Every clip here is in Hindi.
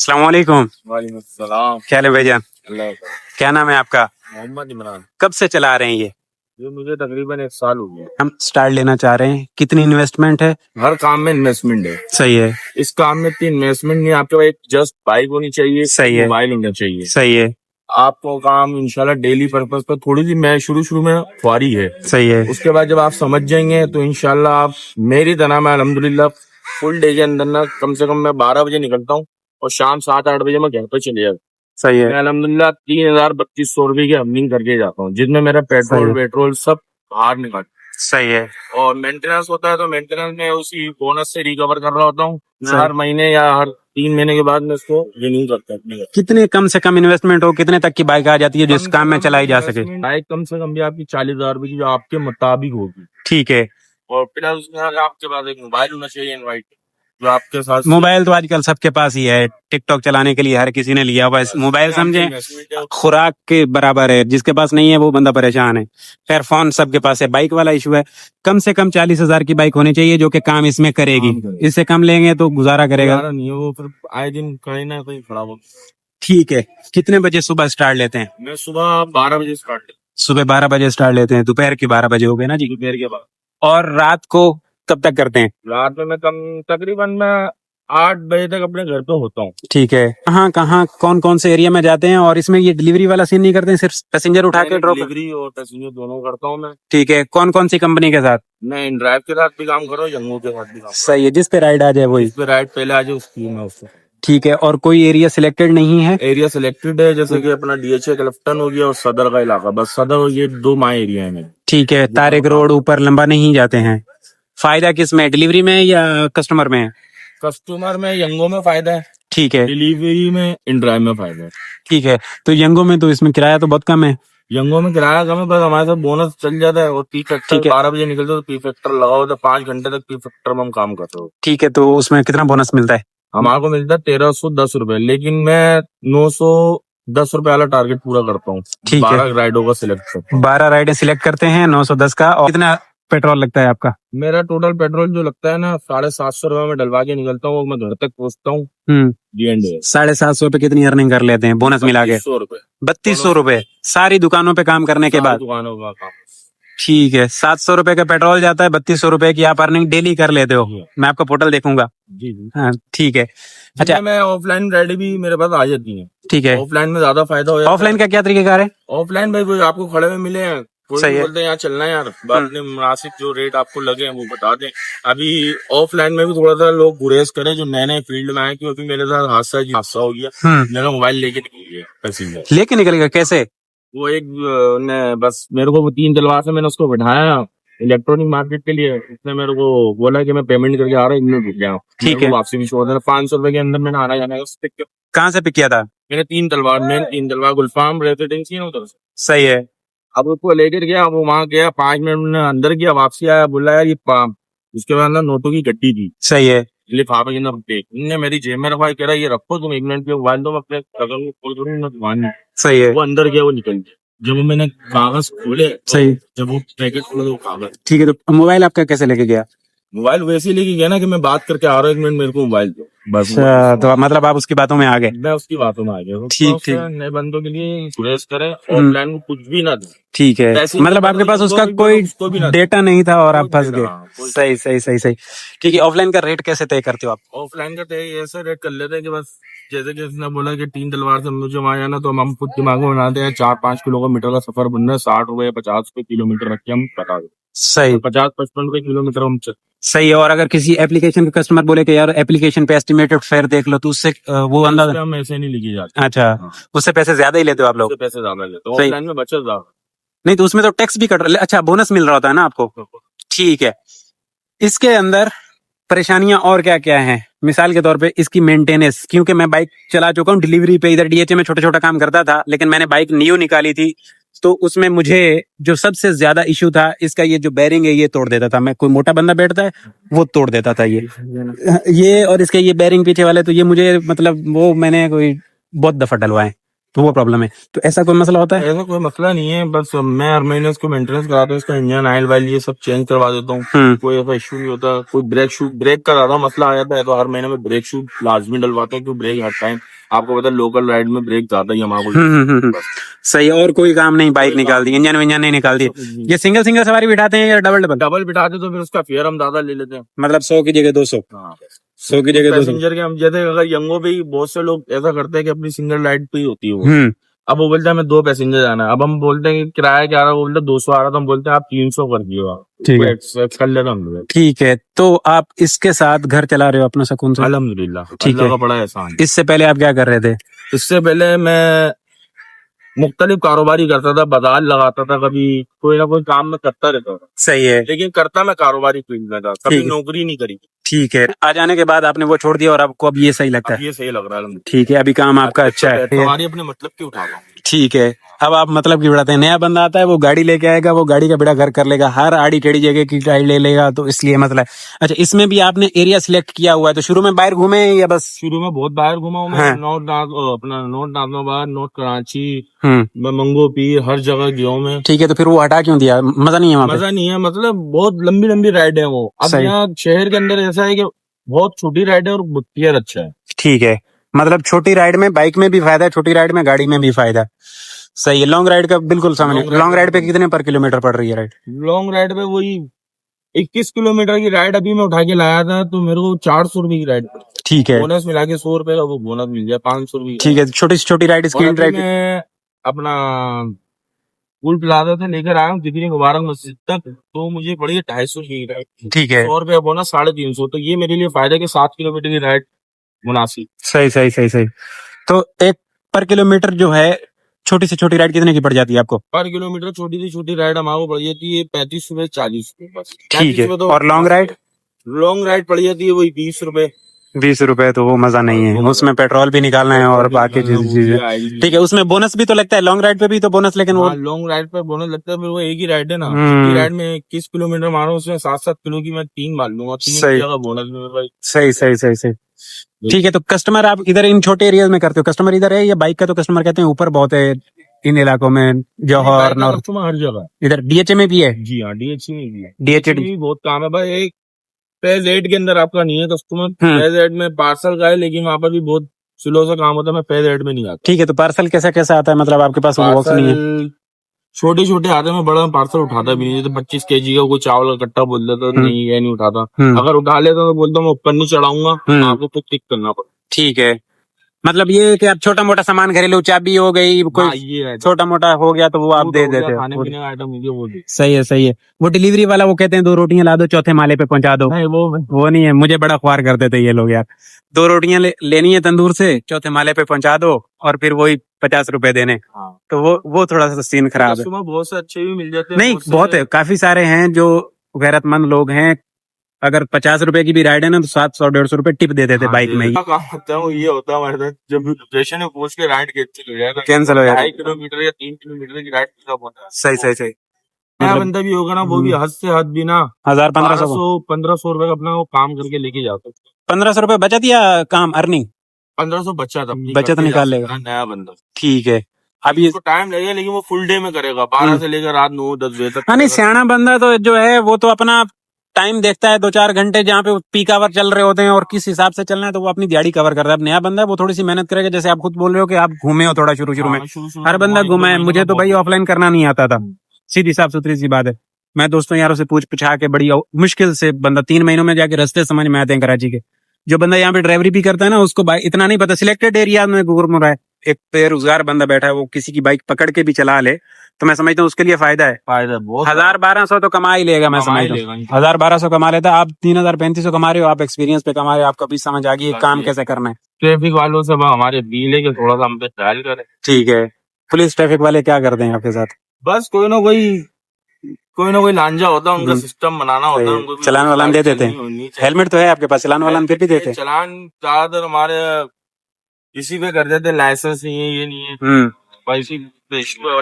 अस्सलाम वालेकुम। वालेकुम सलाम। क्या हाल है भाईजान? अल्लाह का। क्या नाम है आपका? मोहम्मद इमरान। कब से चला रहे हैं ये? ये मुझे तकरीबन 1 साल हो गया। हम स्टार्ट लेना चाह रहे हैं, कितनी इन्वेस्टमेंट है? हर काम में इन्वेस्टमेंट है। सही है। इस काम में इतनी इन्वेस्टमेंट नहीं, आपके पास एक जस्ट बाइक होनी चाहिए, सही है। मोबाइल होना चाहिए। सही है। आपको काम इंशाल्लाह डेली पर्पस पर थोड़ी सी मैं शुरू में ख्वारी है। सही है। उसके बाद जब आप समझ जाएंगे तो इंशाल्लाह आप मेरी तरह, मैं अल्हम्दुलिल्लाह फुल डे के अंदर ना कम से कम मैं 12 बजे निकलता हूँ और शाम 7-8 बजे मैं घर पे चले जाता हूँ। सही है। मैं अल्हम्दुलिल्लाह 3,000-3,200 रुपए की अर्निंग करके जाता हूँ, जिसमें मेरा सही पेट्रोल सब बाहर निकल। सही है। और मेंटेनेंस होता है तो मेंटेनेंस में उसी बोनस से रिकवर कर रहा होता हूँ। मैं सही। हर महीने या हर 3 महीने के बाद मैं इसको रिन्यू करता हूँ। कितने कम से कम इन्वेस्टमेंट हो, कितने तक की बाइक आ जाती है जो इस काम में चलाई जा सके? बाइक कम से कम भी आपकी 40,000 रुपए की जो आपके मुताबिक होगी। ठीक है। और प्लस उसमें आपके पास एक मोबाइल होना चाहिए इनवाइट, जो आपके साथ। मोबाइल तो आजकल सबके पास ही है, टिकटॉक चलाने के लिए हर किसी ने लिया हुआ है। मोबाइल समझे खुराक के बराबर है, जिसके पास नहीं है वो बंदा परेशान है। खैर फोन सबके पास है, बाइक वाला इशू है। कम से कम 40,000 की बाइक होनी चाहिए जो कि काम इसमें करेगी। इससे कम लेंगे तो गुजारा करेगा नहीं है वो, फिर आए दिन कहीं ना कहीं खड़ा हो। ठीक है। कितने बजे सुबह स्टार्ट लेते हैं? मैं सुबह 12 बजे स्टार्ट। सुबह 12 बजे स्टार्ट लेते हैं, दोपहर के 12 बजे हो गए ना जी? दोपहर के बाद। और रात को कब तक करते हैं? रात में मैं तकरीबन मैं 8 बजे तक अपने घर पे होता हूँ। ठीक है। कहाँ कौन कौन से एरिया में जाते हैं? और इसमें ये डिलीवरी वाला सीन नहीं करते हैं, सिर्फ पैसेंजर उठा के ड्रॉप? डिलीवरी और पैसेंजर दोनों करता हूँ मैं। ठीक है। कौन कौन सी कंपनी के साथ? मैं इन ड्राइव के साथ भी काम कर रहा हूँ, जंगू के साथ भी काम। सही है, जिस पे राइड आ जाए वही। इस पे राइड पहले आ जाए उसकी मैं उससे। ठीक है। और कोई एरिया सिलेक्टेड नहीं है? एरिया सिलेक्टेड है, जैसे कि अपना डीएचए क्लिफ्टन हो गया और सदर का इलाका, बस सदर, ये 2 माह एरिया है मेरे। ठीक है। तारिक रोड ऊपर लंबा नहीं जाते हैं। फायदा किस में, डिलीवरी में या कस्टमर में? कस्टमर में यंगो में फायदा है। ठीक है। डिलीवरी में इन ड्राइव में फायदा है। ठीक है। तो यंगो में तो इसमें किराया तो बहुत कम है। यंगो में किराया कम है, बस हमारे साथ बोनस चल जाता है। और पी फैक्टर ठीक है। 12 बजे निकलते तो पी फैक्टर लगाओ तो 5 घंटे तक पी फैक्टर में हम काम करते हो। ठीक है। तो उसमें कितना बोनस मिलता है? हमारे को मिलता है 1,310 रुपए, लेकिन मैं 910 रुपए वाला टारगेट पूरा करता हूँ। ठीक है। 12 राइडों का सिलेक्ट करता हूँ। 12 राइडें सिलेक्ट करते हैं, 910 का। और कितना पेट्रोल लगता है आपका? मेरा टोटल पेट्रोल जो लगता है ना 750 रुपए में डलवा के निकलता हूँ, मैं घर तक पहुँचता हूँ। 750 रुपए कितनी अर्निंग कर लेते हैं बोनस मिला के? 3200 रुपए। 3200 रुपए सारी दुकानों पे काम करने के बाद? दुकानों का काम। ठीक है। 700 रुपए का पेट्रोल जाता है, 3200 रुपए की आप अर्निंग डेली कर लेते हो। मैं आपका पोर्टल देखूंगा। जी जी। हाँ ठीक है। अच्छा, मैं ऑफलाइन राइड भी मेरे पास आ जाती है। ठीक है। ऑफलाइन में ज्यादा फायदा हो जाता है। ऑफलाइन का क्या तरीकेकार है? ऑफलाइन भाई वो आपको खड़े में मिले हैं, कोई सही भी है। बोलते हैं यहाँ चलना है यार, बाद में मुनासिब जो रेट आपको लगे वो बता दें। अभी ऑफलाइन में भी थोड़ा सा लोग गुरेज करें जो नए नए फील्ड में आए, क्योंकि मेरे साथ हादसा हो गया। मेरा मोबाइल लेके निकल गया पैसेंजर। लेके निकल गया कैसे? वो एक ने बस मेरे को 3 तलवार से मैंने उसको बिठाया इलेक्ट्रॉनिक मार्केट के लिए। उसने मेरे को बोला कि मैं पेमेंट करके आ रहा हूँ, इनमें रुक गया। ठीक है। वापसी भी छोड़ देना, 500 रुपए के अंदर मैंने आना जाना है। कहाँ से पिक किया था? मैंने 3 तलवार गुलफाम रेसिडेंसी है उधर से। सही है। अब उसको लेकर गया, वो वहां गया, 5 मिनट में अंदर गया, वापसी आया, बोला यार ये उसके बाद ना नोटों की गड्डी थी। सही है। लिफाफे के अंदर देख, इनने मेरी जेब में रखवाई, कह रहा ये रखो तुम 1 मिनट के मोबाइल दो, मैं अपने कदम को खोल दूंगी ना दुकान में। सही है। वो अंदर गया, वो निकल गया। जब वो मैंने कागज खोले, सही। जब वो पैकेट खोला तो वो कागज। ठीक है। तो मोबाइल आपका कैसे लेके गया? मोबाइल वैसे ही लेके गया ना कि मैं बात करके आ रहा हूँ, 1 मिनट मेरे को मोबाइल दो, बस। अच्छा, तो मतलब आप उसकी बातों में आ गए? मैं उसकी बातों में आ गया। ठीक ठीक। नए बंदों के लिए गुरेज करें, ऑफलाइन कुछ भी ना दें। ठीक है। मतलब आपके पास उसका कोई डेटा नहीं था और आप फंस गए। सही सही सही सही। ठीक है। ऑफलाइन का रेट कैसे तय करते हो आप? ऑफलाइन का तय ऐसा रेट कर लेते हैं कि बस जैसे कि उसने बोला कि 3 तलवार से मुझे वहां जाना, तो हम खुद दिमाग में बनाते हैं 4-5 किलोमीटर का सफर बन रहा है, 60 रुपए 50 रुपए किलोमीटर रख के हम बता दें। सही। 50-55 रुपए किलोमीटर हम सही है। और अगर किसी एप्लीकेशन का कस्टमर बोले कि यार एप्लीकेशन पे एस्टिमेटेड फेयर देख लो, तो उससे वो अंदाजा? हम ऐसे नहीं लिखी जाती। अच्छा, उससे पैसे ज्यादा ही लेते हो आप लोग? पैसे ज्यादा लेते हो, ऑफलाइन में बचत ज्यादा। नहीं तो उसमें तो टैक्स भी कट रहा। अच्छा, बोनस मिल रहा होता है ना आपको? ठीक है। इसके अंदर परेशानियां और क्या क्या हैं? मिसाल के तौर पे इसकी मेंटेनेंस, क्योंकि मैं बाइक चला चुका हूँ डिलीवरी पे, इधर डीएचए में छोटा छोटा काम करता था, लेकिन मैंने बाइक न्यू निकाली थी, तो उसमें मुझे जो सबसे ज्यादा इशू था इसका, ये जो बैरिंग है ये तोड़ देता था। मैं, कोई मोटा बंदा बैठता है वो तोड़ देता था ये और इसके ये बैरिंग पीछे वाले, तो ये मुझे मतलब वो मैंने कोई बहुत दफा डलवाए। तो वो प्रॉब्लम है। तो ऐसा कोई मसला होता है? ऐसा कोई मसला नहीं है, बस मैं हर महीने उसको मेंटेनेंस कराता हूँ, इसका इंजन ऑयल वाइल ये सब चेंज करवा देता हूँ। कोई ऐसा इशू नहीं होता। कोई ब्रेक का ज्यादा मसला आ जाता है तो हर महीने में ब्रेक शू लाजमी डलवाता हूँ, क्योंकि ब्रेक हर टाइम आपको पता है लोकल राइड में ब्रेक ज्यादा ही हमारे को। सही है, और कोई काम नहीं, बाइक निकाल दी, इंजन विंजन नहीं निकाल दी। ये सिंगल सिंगल सवारी बिठाते हैं या डबल डबल? डबल बिठाते तो फिर उसका फेयर हम ज्यादा ले लेते हैं। मतलब 100 की जगह 200? हाँ, 100 की जगह 200। पैसेंजर के हम जैसे अगर यंगो पे ही बहुत से लोग ऐसा करते हैं कि अपनी सिंगल राइड पे ही होती है वो। अब वो बोलता है हमें 2 पैसेंजर जाना है, अब हम बोलते हैं कि किराया क्या आ रहा है, वो बोलते हैं 200 आ रहा है, तो हम बोलते हैं आप 300 कर दियो आप। ठीक है, कर लेते हम लोग। ठीक है। तो आप इसके साथ घर चला रहे हो अपना सुकून से? अल्हम्दुलिल्लाह, ठीक अल्लाह है। का बड़ा एहसान। इससे पहले आप क्या कर रहे थे? इससे पहले मैं मुख्तलिफ कारोबारी करता था, बाजार लगाता था, कभी कोई ना कोई काम में करता रहता था। सही है, लेकिन करता मैं कारोबारी फील्ड में था, कभी नौकरी नहीं करी। ठीक है। आ जाने के बाद आपने वो छोड़ दिया और आपको अब ये सही लगता है? ये सही लग रहा है। ठीक है, अभी काम आपका अच्छा है। हमारी अपने मतलब की उठा रहा हूँ। ठीक है, अब आप मतलब की बढ़ाते हैं। नया बंदा आता है, वो गाड़ी लेके आएगा, वो गाड़ी का बेड़ा घर कर लेगा, हर आड़ी टेढ़ी जगह की गाड़ी ले लेगा, तो इसलिए मतलब। अच्छा, इसमें भी आपने एरिया सिलेक्ट किया हुआ है, तो शुरू में बाहर घूमे या बस? शुरू में बहुत बाहर घुमा हूँ मैं। हाँ। नॉर्थ नाज़िमाबाद, नॉर्थ कराची, हम्म, मैं मंगो पीर, हर जगह गया हूँ मैं। ठीक है। तो फिर वो हटा क्यों दिया? मजा नहीं है वहाँ पे? मजा नहीं है, मतलब बहुत लंबी लंबी राइड है वो। अब सही। यहाँ शहर के अंदर ऐसा है कि बहुत छोटी राइड है और फेयर अच्छा है। ठीक है, मतलब छोटी राइड में बाइक में भी फायदा है, छोटी राइड में गाड़ी में भी फायदा है। सही है। लॉन्ग राइड का बिल्कुल समझ। लॉन्ग राइड पे कितने पर किलोमीटर पड़ रही है राइड? लॉन्ग राइड पे वही 21 किलोमीटर की राइड अभी मैं उठा के लाया था, तो मेरे को 400 रुपए की राइड पड़ी। ठीक है, बोनस मिला के 100 रुपए का वो बोनस मिल गया, 500 रुपए। ठीक है। छोटी से छोटी राइड, और स्क्रीन अभी राइड? मैं अपना पुल प्लाजा से लेकर आया हूँ दिल्ली मुबारक मस्जिद तक, तो मुझे पड़ी है 250 की राइड। ठीक है, 100 रुपया बोनस, 350। तो ये मेरे लिए फायदा कि 7 किलोमीटर की राइड मुनासिब। सही सही सही सही। तो एक पर किलोमीटर जो है, छोटी से छोटी राइड कितने की पड़ जाती है आपको? पर किलोमीटर छोटी से छोटी राइड हमारे पड़ जाती है 35 रुपए, 40 रुपए बस। ठीक है। तो और लॉन्ग राइड? लॉन्ग राइड पड़ जाती है वही 20 रुपए। 20 रुपए? तो वो मजा नहीं है, उसमें पेट्रोल भी निकालना है और बाकी चीजें। ठीक है, उसमें बोनस भी तो लगता है, लॉन्ग राइड पे भी तो बोनस, लेकिन वो लॉन्ग राइड पे बोनस लगता है, फिर वो एक ही राइड है ना। हम्म। राइड में 21 किलोमीटर मारो, उसमें 7-7 किलो की मैं 3 मार लूंगा, 3 सही। जगह बोनस में भाई। सही सही सही सही। ठीक है, तो कस्टमर आप इधर इन छोटे एरियाज में करते हो? कस्टमर इधर है या बाइक का तो कस्टमर कहते हैं ऊपर बहुत है इन इलाकों में, जौहर नौर कस्टमर हर जगह। इधर डीएचए में भी है? जी हाँ, डीएचसी में भी है। डीएचए में भी बहुत काम है भाई। एक फेज 8 के अंदर आपका नहीं है कस्टमर। हम्म। फेज 8 में पार्सल का है, लेकिन वहाँ पर भी बहुत स्लो सा काम होता है, मैं फेज 8 में नहीं आता। ठीक है, तो पार्सल कैसा कैसा आता है? मतलब आपके पास वो बॉक्स नहीं है? पार्सल छोटे छोटे आते हैं, मैं बड़ा पार्सल उठाता भी नहीं। जैसे 25 केजी का कोई चावल का कट्टा बोल देता, नहीं ये नहीं उठाता। अगर उठा लेता तो बोलता मैं ऊपर नहीं चढ़ाऊंगा, आपको खुद टिक करना पड़ेगा। ठीक है, मतलब ये है कि आप छोटा मोटा सामान घरेलू, चाबी हो गई, कोई ये छोटा मोटा हो गया तो वो आप दे देते खाने हो? पीने का आइटम मुझे वो दे। सही है, सही है। वो डिलीवरी वाला वो कहते हैं 2 रोटियां ला दो, चौथे माले पे पहुंचा दो। नहीं वो नहीं है, मुझे बड़ा ख्वार करते थे ये लोग यार। 2 रोटियां लेनी है तंदूर से, चौथे माले पे पहुंचा दो और फिर वही 50 रुपए देने। हाँ। तो वो थोड़ा सा सीन खराब है। सुबह बहुत से अच्छे भी मिल जाते हैं। नहीं, बहुत है, काफी सारे हैं जो गैरतमंद लोग हैं। अगर 50 रुपए की भी राइड है ना, तो 700-150 रुपए टिप दे देते बाइक में ही। काम होता है ये होता है हमारे साथ, जब लोकेशन में पहुंच के राइड कैंसिल हो जाए, कैंसिल हो जाए 2.5 किलोमीटर या 3 किलोमीटर की राइड पिकअप होता है। सही सही सही। नया बंदा भी होगा ना, वो भी हद से हद भी ना 1000-1500 रुपए का अपना वो काम करके लेके जाता है। 1500 रुपए बचत या काम अर्निंग? 1500 बचत अपनी बचत करके निकाल जा लेगा। सकता है नया बंदा। ठीक है। अभी उसको टाइम लगेगा, लेकिन वो फुल डे में करेगा, 12 से लेकर रात 9-10 बजे तक। हाँ, नहीं, सियाना बंदा तो जो है वो तो अपना टाइम देखता है, 2-4 घंटे जहाँ पे पीक आवर चल रहे होते हैं और किस हिसाब से चलना है, तो वो अपनी दिहाड़ी कवर कर रहा है। अब नया बंदा है, वो थोड़ी सी मेहनत करेगा। जैसे आप खुद बोल रहे हो कि आप घूमे हो थोड़ा शुरू में, हर बंदा घूमा है। मुझे तो भाई ऑफलाइन करना नहीं आता था, सीधी साफ सुथरी सी बात है। मैं दोस्तों यारों से पूछ पूछा के बड़ी मुश्किल से बंदा 3 महीनों में जाके रास्ते समझ में आते हैं कराची के। जो बंदा यहाँ पे ड्राइवरी भी करता है ना, उसको इतना नहीं पता, सिलेक्टेड एरिया में घूम रहा है। एक बेरोजगार बंदा बैठा है, वो किसी की बाइक पकड़ के भी चला ले, तो मैं समझता हूँ उसके लिए फायदा है। फायदा बहुत। 1000-1200 तो कमा ही लेगा, मैं समझता हूँ 1000-1200 कमा लेता। आप 3000-3500 कमा रहे हो, आप एक्सपीरियंस पे कमा रहे हो, आपको अभी समझ आ गई काम कैसे करना है। ट्रैफिक वालों से हमारे डील है कि थोड़ा सा हम पे ट्रायल करें। ठीक है। पुलिस ट्रैफिक वाले क्या करते हैं आपके साथ? बस कोई ना कोई लांजा होता है, उनका सिस्टम बनाना होता है उनको। चलान वालान दे देते हैं? हेलमेट तो है आपके पास, चलान वालान फिर भी देते हैं? चलान ज्यादातर हमारे इसी पे कर देते, लाइसेंस ये नहीं है।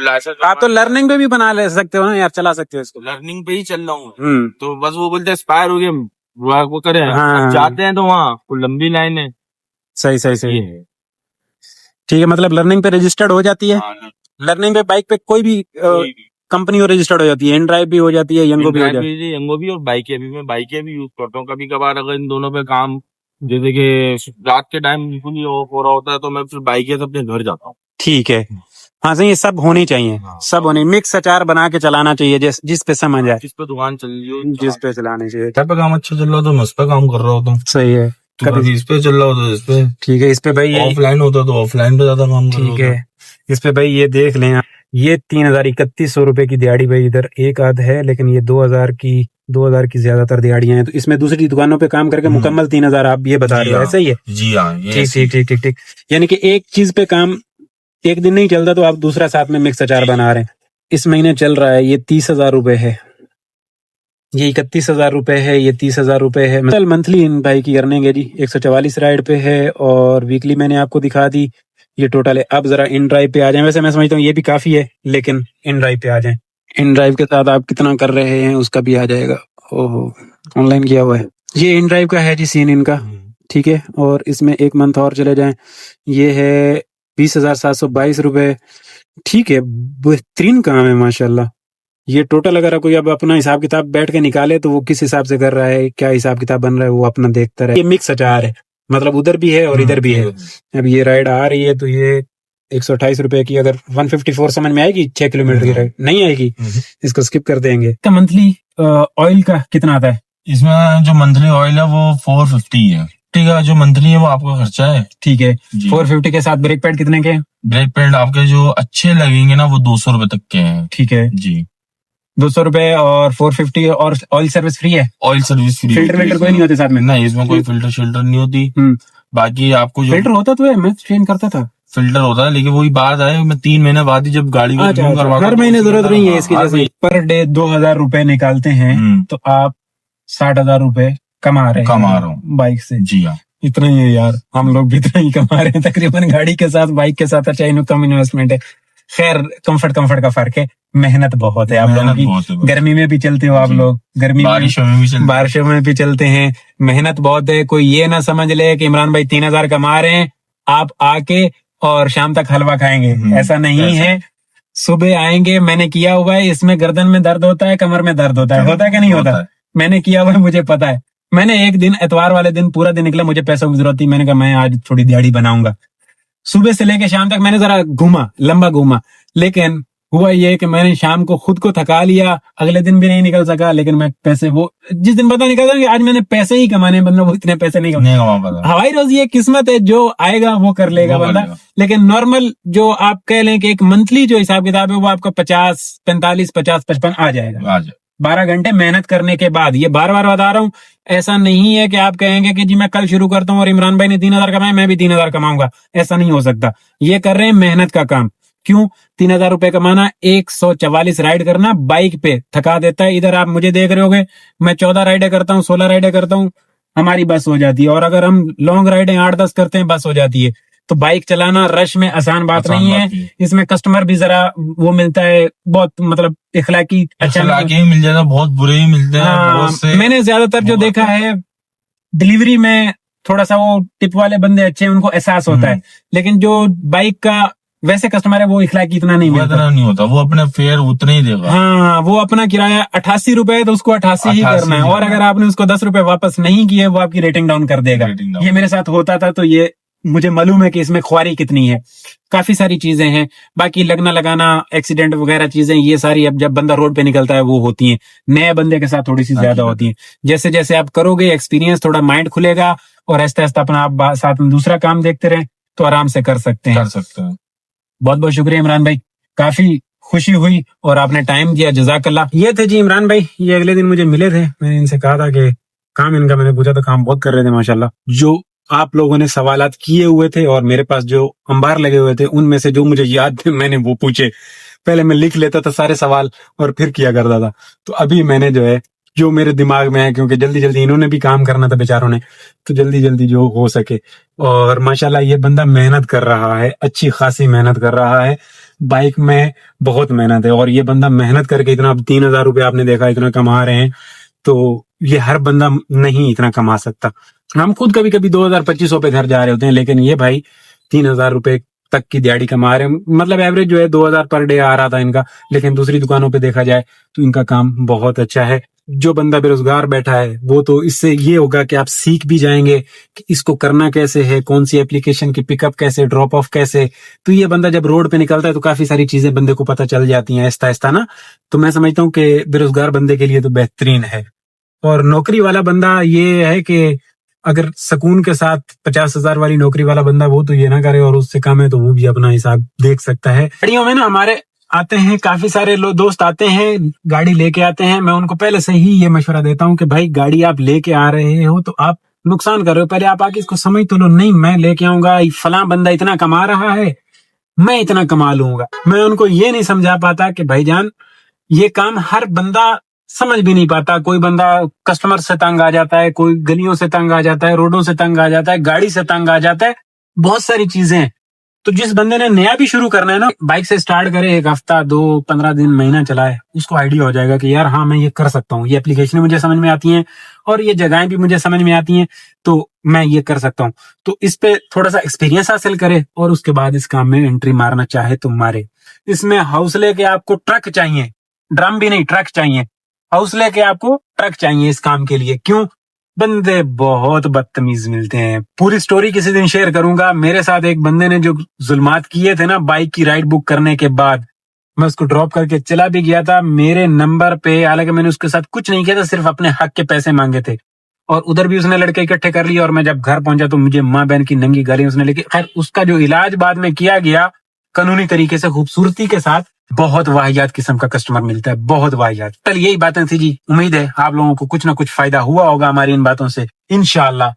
लाइसेंस आप तो लर्निंग पे भी बना ले सकते हो ना यार, चला सकते हो इसको। लर्निंग पे ही चल रहा हूँ, तो बस वो बोलते एक्सपायर हो गया, वो करें। हाँ। जाते हैं तो वहाँ लंबी लाइन है। सही सही सही। ठीक है, मतलब लर्निंग पे रजिस्टर्ड हो जाती है। हाँ, लर्निंग पे बाइक पे कोई भी कोई भी। कंपनी और रजिस्टर्ड हो जाती है, इन ड्राइव भी हो जाती है, यंगो भी हो जाती है। यंगो भी और बाइकें भी, मैं बाइकें भी यूज करता हूँ कभी कभार, अगर इन दोनों पे काम जैसे कि रात के टाइम बिल्कुल ही ऑफ हो रहा होता है तो मैं फिर बाइकें से अपने घर जाता हूँ। ठीक है, हाँ सही, ये सब होनी चाहिए, हाँ, सब होनी, मिक्स अचार बना के चलाना चाहिए, जिस पे समझ आए, जिस पे दुकान चल रही हो, जिस पे चलानी चाहिए। पे काम अच्छा चल रहा हो तो मैं उस पे काम कर रहा होता हूँ, सही है, तो कभी इस पे चल रहा होता है इस पे। ठीक है, इस पे भाई ये ऑफलाइन होता तो ऑफलाइन पे ज्यादा काम कर रहा ठीक होता। है, इस पे भाई ये देख लें आप, ये 3100 रुपए की दिहाड़ी भाई इधर एक आध है, लेकिन ये 2000 की ज्यादातर दिहाड़ियां हैं, तो इसमें दूसरी दुकानों पे काम करके मुकम्मल 3000 आप ये बता रहे हो, ऐसा ही है? जी हाँ, ठीक ठीक ठीक ठीक ठीक, यानी कि एक चीज पे काम एक दिन नहीं चलता तो आप दूसरा साथ में मिक्स अचार बना रहे हैं। इस महीने चल रहा है, ये 30,000 रुपए है, ये 31,000 रुपए है, ये 30,000 रुपए है। मतलब मंथली इन भाई की अर्निंग है जी 144 राइड पे है, और वीकली मैंने आपको दिखा दी, ये टोटल है। अब जरा इन ड्राइव पे आ जाए, वैसे मैं समझता हूँ ये भी काफी है, लेकिन इन ड्राइव पे आ जाए, इन ड्राइव के साथ आप कितना कर रहे हैं उसका भी आ जाएगा। ओहो, ऑनलाइन किया हुआ है, ये इन ड्राइव का है जी सीन इनका, ठीक है। और इसमें एक मंथ और चले जाएं, ये है 20,722 रुपए, ठीक है, बेहतरीन काम है माशाल्लाह। ये टोटल अगर कोई अब अपना हिसाब किताब बैठ के निकाले तो वो किस हिसाब से कर रहा है, क्या हिसाब किताब बन रहा है, वो अपना देखता रहे। ये मिक्स अचार है, मतलब उधर भी है और इधर भी है। अब ये राइड आ रही है तो ये 128 रुपए की, अगर 154 समझ में आएगी 6 किलोमीटर की राइड, नहीं आएगी, इसको स्किप कर देंगे। तो मंथली ऑयल का कितना आता है इसमें? जो मंथली ऑयल है वो 450 है, ठीक है, जो मंथली है वो आपका खर्चा है, ठीक है। 450 के साथ ब्रेक पैड कितने के हैं? ब्रेक पैड आपके जो अच्छे लगेंगे ना वो 200 रुपए तक के हैं, ठीक है जी, 200 रुपए और 450, और ऑयल सर्विस फ्री है? ऑयल सर्विस फ्री, फिल्टर विल्टर कोई नहीं होते साथ में? नहीं, इसमें कोई फिल्टर शिल्टर नहीं होती। बाकी आपको जो फिल्टर होता तो है, मैं ट्रेन करता था, फिल्टर होता है, लेकिन वही बात है, मैं 3 महीने बाद ही जब गाड़ी को रिन्यू करवाता हर हूं, महीने तो जरूरत नहीं है हाँ, इसकी। हर जैसे पर डे 2,000 रुपए निकालते हैं तो आप 60,000 रुपए कमा रहे हैं बाइक से। जी हाँ, इतना ही है यार, हम लोग भी इतना ही कमा रहे हैं तकरीबन, गाड़ी के साथ बाइक के साथ। अच्छा, इन्हें कम इन्वेस्टमेंट है, खैर कंफर्ट का फर्क है, मेहनत बहुत है आप लोगों की। गर्मी में भी चलते हो आप लोग, गर्मी में बारिशों में भी चलते हैं, मेहनत बहुत है। कोई ये ना समझ ले कि इमरान भाई 3,000 कमा रहे हैं, आप आके और शाम तक हलवा खाएंगे, ऐसा नहीं है। सुबह आएंगे, मैंने किया हुआ है, इसमें गर्दन में दर्द होता है, कमर में दर्द होता है कि नहीं होता? मैंने किया हुआ है, मुझे पता है। मैंने एक दिन एतवार वाले दिन पूरा दिन निकला, मुझे पैसों की जरूरत थी, मैंने कहा मैं आज थोड़ी दिहाड़ी बनाऊंगा। सुबह से लेके शाम तक मैंने जरा घूमा, लंबा घूमा, लेकिन हुआ ये कि मैंने शाम को खुद को थका लिया, अगले दिन भी नहीं निकल सका। लेकिन मैं पैसे, वो जिस दिन पता निकलता कि आज मैंने पैसे ही कमाने, मतलब वो इतने पैसे नहीं कमा हवाई रोज, ये किस्मत है, जो आएगा वो कर लेगा बंदा। लेकिन नॉर्मल जो आप कह लें कि एक मंथली जो हिसाब किताब है वो आपका 50, 45, 50, 55 आ जाएगा 12 घंटे मेहनत करने के बाद। ये बार बार बता रहा हूँ, ऐसा नहीं है कि आप कहेंगे कि जी मैं कल शुरू करता हूँ और इमरान भाई ने 3,000 कमाए, मैं भी 3,000 कमाऊंगा, ऐसा नहीं हो सकता। ये कर रहे हैं मेहनत का काम। क्यों? 3,000 रुपए कमाना, 144 राइड करना बाइक पे थका देता है। इधर आप मुझे देख रहे होगे, मैं 14 राइडें करता हूँ, 16 राइडें करता हूँ, हमारी बस हो जाती है। और अगर हम लॉन्ग राइडें 8-10 करते हैं, बस हो जाती है। तो बाइक चलाना रश में आसान बात नहीं है। इसमें कस्टमर भी जरा वो मिलता है, बहुत मतलब इखलाकी अच्छा मिल जाता, बहुत बुरे ही मिलते हैं। मैंने ज्यादातर जो देखा है, डिलीवरी में थोड़ा सा वो टिप वाले बंदे अच्छे हैं, उनको एहसास होता है, लेकिन जो बाइक का वैसे कस्टमर है वो इखलाकी इतना नहीं होता, वो अपना फेयर उतना ही देगा। हाँ, वो अपना किराया 88 रुपए है तो उसको 88 ही करना है, और अगर आपने उसको 10 रुपए वापस नहीं किए वो आपकी रेटिंग डाउन कर देगा। ये मेरे साथ होता था, तो ये मुझे मालूम है कि इसमें ख्वारी कितनी है। काफी सारी चीजें हैं, बाकी लगना लगाना, एक्सीडेंट वगैरह चीजें, ये सारी अब जब बंदा रोड पे निकलता है वो होती हैं। नए बंदे के साथ थोड़ी सी ज्यादा होती हैं। जैसे जैसे आप करोगे एक्सपीरियंस, थोड़ा माइंड खुलेगा और आहिस्ता आहिस्ता अपना आप साथ में दूसरा काम देखते रहे तो आराम से कर सकते हैं। बहुत बहुत शुक्रिया इमरान भाई, काफी खुशी हुई और आपने टाइम दिया, जज़ाकल्लाह। ये थे जी इमरान भाई, ये अगले दिन मुझे मिले थे, मैंने इनसे कहा था कि काम इनका, मैंने पूछा तो काम बहुत कर रहे थे माशाल्लाह। जो आप लोगों ने सवालात किए हुए थे और मेरे पास जो अंबार लगे हुए थे, उनमें से जो मुझे याद थे मैंने वो पूछे। पहले मैं लिख लेता था सारे सवाल और फिर किया करता था, तो अभी मैंने जो है, जो मेरे दिमाग में है, क्योंकि जल्दी जल्दी इन्होंने भी काम करना था बेचारों ने, तो जल्दी जल्दी जो हो सके। और माशाल्लाह ये बंदा मेहनत कर रहा है, अच्छी खासी मेहनत कर रहा है, बाइक में बहुत मेहनत है। और ये बंदा मेहनत करके इतना, 3,000 रुपये आपने देखा इतना कमा रहे हैं, तो ये हर बंदा नहीं इतना कमा सकता। हम खुद कभी कभी 2,000-2,500 पे घर जा रहे होते हैं, लेकिन ये भाई 3,000 रुपए तक की दिहाड़ी कमा रहे हैं। मतलब एवरेज जो है 2000 पर डे आ रहा था इनका, लेकिन दूसरी दुकानों पे देखा जाए तो इनका काम बहुत अच्छा है। जो बंदा बेरोजगार बैठा है वो तो इससे ये होगा कि आप सीख भी जाएंगे कि इसको करना कैसे है, कौन सी एप्लीकेशन की पिकअप कैसे, ड्रॉप ऑफ कैसे। तो ये बंदा जब रोड पे निकलता है तो काफी सारी चीजें बंदे को पता चल जाती हैं आहिस्ता आहिस्ता ना। तो मैं समझता हूँ कि बेरोजगार बंदे के लिए तो बेहतरीन है। और नौकरी वाला बंदा ये है कि अगर सुकून के साथ 50,000 वाली नौकरी वाला बंदा वो तो ये ना करे और उससे कम है तो वो भी अपना हिसाब देख सकता है। गाड़ियों में ना हमारे आते हैं काफी सारे लोग, दोस्त आते हैं गाड़ी लेके आते हैं। मैं उनको पहले से ही ये मशवरा देता हूँ कि भाई गाड़ी आप लेके आ रहे हो तो आप नुकसान कर रहे हो, पहले आप आके इसको समझ तो लो। नहीं मैं लेके आऊंगा, फलां बंदा इतना कमा रहा है, मैं इतना कमा लूंगा। मैं उनको ये नहीं समझा पाता कि भाईजान ये काम हर बंदा समझ भी नहीं पाता। कोई बंदा कस्टमर से तंग आ जाता है, कोई गलियों से तंग आ जाता है, रोडों से तंग आ जाता है, गाड़ी से तंग आ जाता है, बहुत सारी चीजें हैं। तो जिस बंदे ने नया भी शुरू करना है ना, बाइक से स्टार्ट करे, 1 हफ्ता 2 15 दिन महीना चलाए, उसको आइडिया हो जाएगा कि यार हाँ मैं ये कर सकता हूँ, ये एप्लीकेशन मुझे समझ में आती हैं और ये जगहें भी मुझे समझ में आती हैं, तो मैं ये कर सकता हूँ। तो इस पे थोड़ा सा एक्सपीरियंस हासिल करे और उसके बाद इस काम में एंट्री मारना चाहे तो मारे। इसमें हौसले के आपको ट्रक चाहिए, ड्रम भी नहीं, ट्रक चाहिए। हौसले के आपको ट्रक चाहिए इस काम के लिए। क्यों? बंदे बहुत बदतमीज मिलते हैं। पूरी स्टोरी किसी दिन शेयर करूंगा। मेरे साथ एक बंदे ने जो जुल्मात किए थे ना बाइक की राइड बुक करने के बाद, मैं उसको ड्रॉप करके चला भी गया था मेरे नंबर पे, हालांकि मैंने उसके साथ कुछ नहीं किया था, सिर्फ अपने हक के पैसे मांगे थे। और उधर भी उसने लड़के इकट्ठे कर लिए और मैं जब घर पहुंचा तो मुझे माँ बहन की नंगी गाली उसने लेके। खैर उसका जो इलाज बाद में किया गया कानूनी तरीके से खूबसूरती के साथ, बहुत वाहियात किस्म का कस्टमर मिलता है, बहुत वाहियात। कल यही बातें थी जी, उम्मीद है आप लोगों को कुछ ना कुछ फायदा हुआ होगा हमारी इन बातों से। इंशाअल्लाह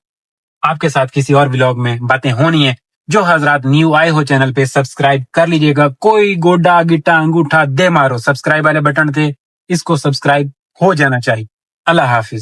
आपके साथ किसी और व्लॉग में बातें होनी है। जो हजरात न्यू आए हो चैनल पे सब्सक्राइब कर लीजिएगा। कोई गोडा गिट्टा अंगूठा दे मारो, सब्सक्राइब वाले बटन थे, इसको सब्सक्राइब हो जाना चाहिए। अल्लाह हाफिज।